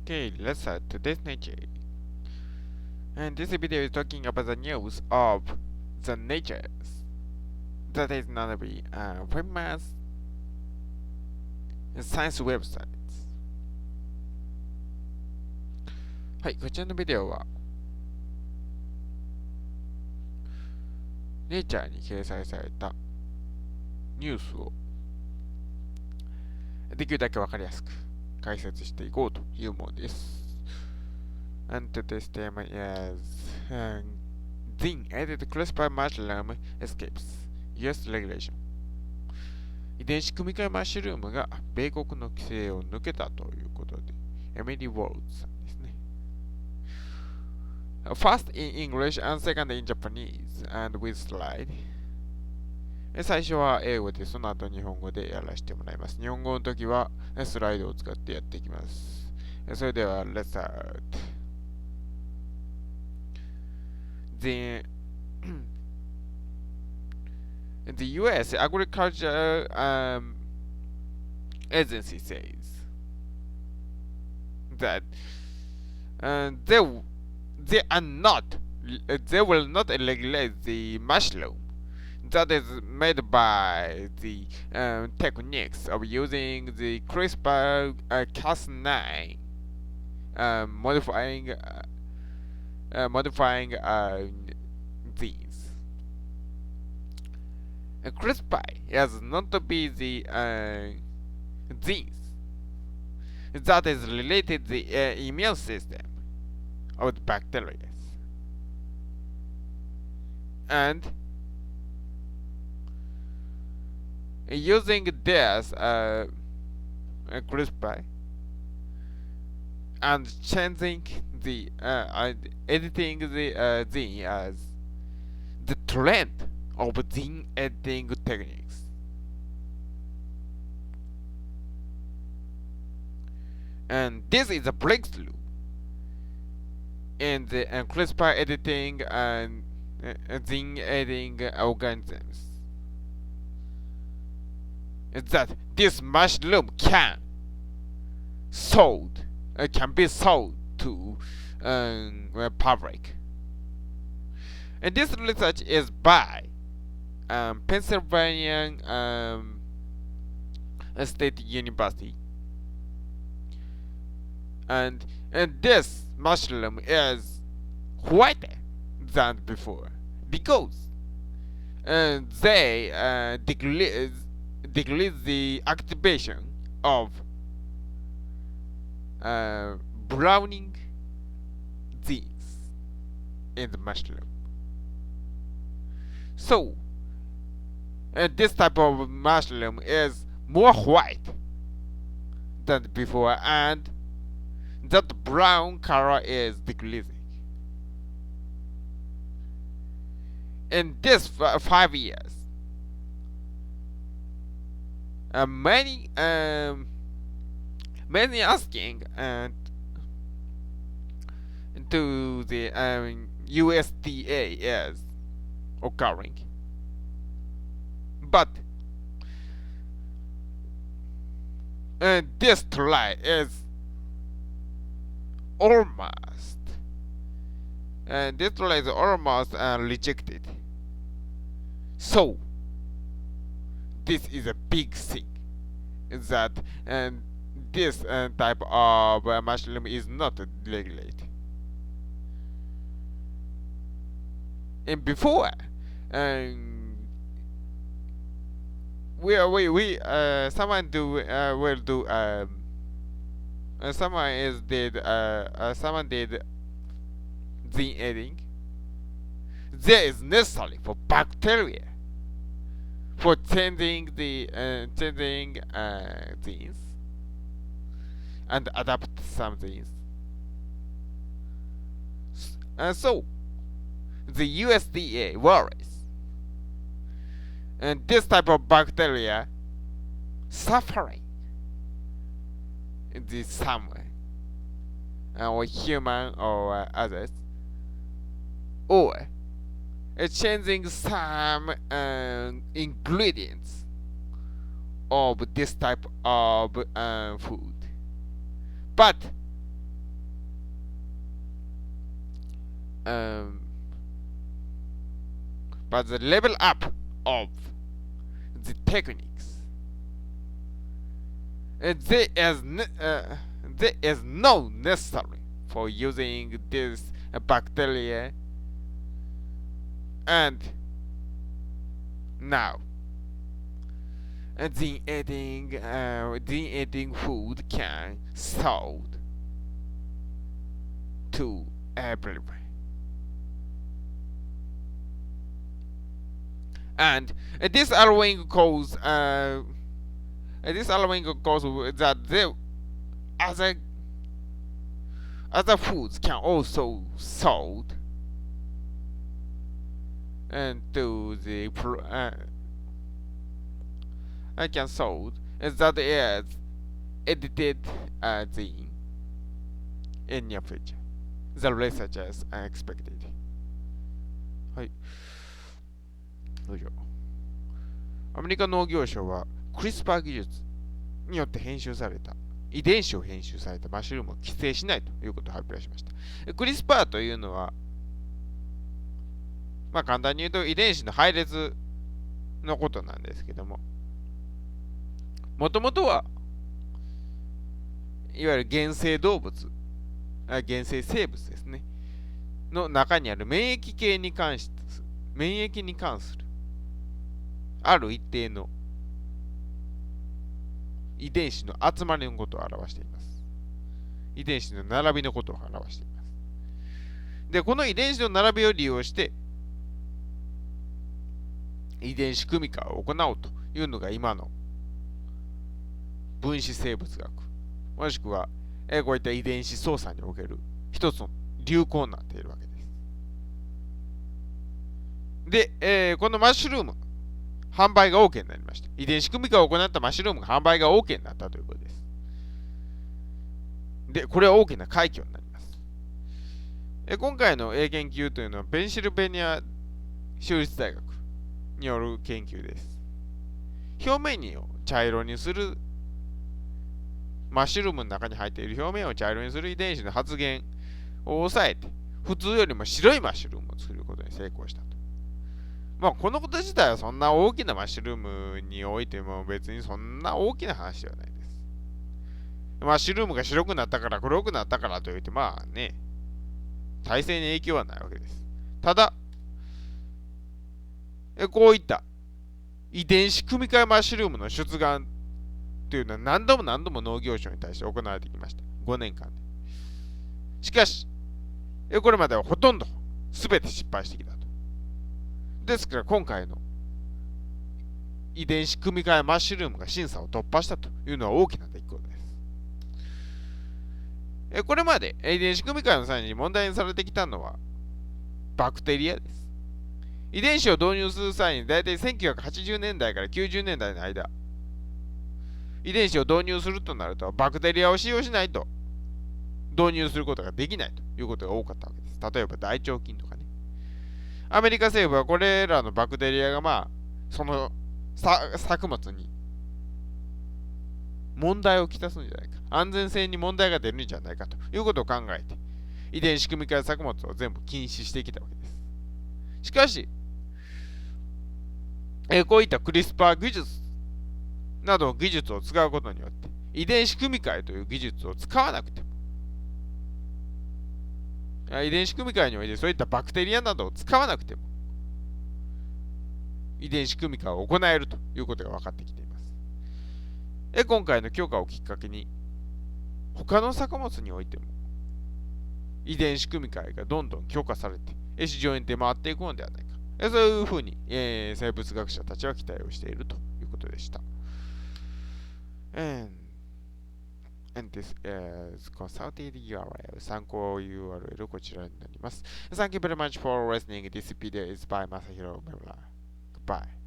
Okay, let's start today's nature. And this video is talking about the news of the nature that is gonna be famous science websites. はい、こちらのビデオはネイチャーに掲載されたニュースをできるだけわかりやすく解説していこうというものです。And today's theme is Gene edited CRISPR mushroom escapes US regulation. 遺伝子組み換えマッシュルームが米国の規制を抜けたということで、エミリー・ウォールズさんですね。First in English and second in Japanese and with slide. 最初は英語で、その後日本語でやらせてもらいます。日本語の時はスライドを使ってやっていきます。それでは、Let's start. The U.S. Agriculture Agency says that they will not regulate the mushroom that is made by the techniques of using the CRISPR-Cas9 modifying genes. CRISPR is not to be the genes that is related to the immune system of the bacteria, and using this CRISPR and changing the editing the gene as the trend of gene editing techniques. And this is a breakthrough in the CRISPR editing and gene editing organisms. That this mushroom can be sold to public. And this research is by Pennsylvania State University, and this mushroom is whiter than before because they decrease the activation of browning genes in the mushroom. So this type of mushroom is more white than before, and that brown color is decreasing. In this 5 years, many asking to the USDA is occurring, but this try is almost rejected. So this is a big thing that this type of mushroom is not regulated. And before, someone did gene editing. There is necessary for bacteria for changing the genes and adapt some genes. So the USDA worries, and this type of bacteria suffering in this some way, or human or others, or changing some ingredients of this type of food. But but the level up of the techniques. There is no necessary for using this bacteria, and now the eating food can sold to everywhere. And this allowing cause that the other foods can also sold and to the can sold that is edited in near future. The researchers are expected. はい。よいしょ。アメリカ農業省はクリスパー技術によって編集された遺伝子を編集されたマッシュルームを規制しないということを発表しました。クリスパーというのは、まあ簡単に言うと遺伝子の配列のことなんですけども、もともとはいわゆる原生動物、原生生物ですね、の中にある免疫に関するある一定の遺伝子の集まりのことを表しています。遺伝子の並びのことを表しています。で、この遺伝子の並びを利用して遺伝子組み換えを行おうというのが今の分子生物学、もしくはこういった遺伝子操作における一つの流行になっているわけです。で、このマッシュルーム販売が OK になりました。遺伝子組み換えを行ったマッシュルームが販売が OK になったということです。で、これは大きな快挙になります。今回の研究というのはペンシルベニア州立大学による研究です。表面を茶色にするマッシュルームの中に入っている表面を茶色にする遺伝子の発現を抑えて普通よりも白いマッシュルームを作ることに成功したと。まあこのこと自体はそんな大きなマッシュルームにおいても別にそんな大きな話ではないです。マッシュルームが白くなったから黒くなったからといってまあね、体制に影響はないわけです。ただこういった遺伝子組み換えマッシュルームの出願というのは何度も農業省に対して行われてきました。5年間で。しかし、これまではほとんど全て失敗してきたと。ですから今回の遺伝子組み換えマッシュルームが審査を突破したというのは大きな出来事です。これまで遺伝子組み換えの際に問題にされてきたのはバクテリアです。遺伝子を導入する際にだいたい1980年代から90年代の間、遺伝子を導入するとなるとバクテリアを使用しないと導入することができないということが多かったわけです。例えば大腸菌とかね。アメリカ政府はこれらのバクテリアがその作物に問題をきたすんじゃないか、安全性に問題が出るんじゃないかということを考えて遺伝子組み換え作物を全部禁止してきたわけです。しかし、こういったクリスパー技術などの技術を使うことによって遺伝子組み換えという技術を使わなくても、遺伝子組み換えにおいてそういったバクテリアなどを使わなくても遺伝子組み換えを行えるということが分かってきています。今回の強化をきっかけに他の作物においても遺伝子組み換えがどんどん強化されて市場に出回っていくのではないか、そういうふうに、生物学者たちは期待をしているということでした。And this is consulted URL 参考 URL こちらになります。Thank you very much for listening. This video is by MASAHIRO UMEMURA. Goodbye.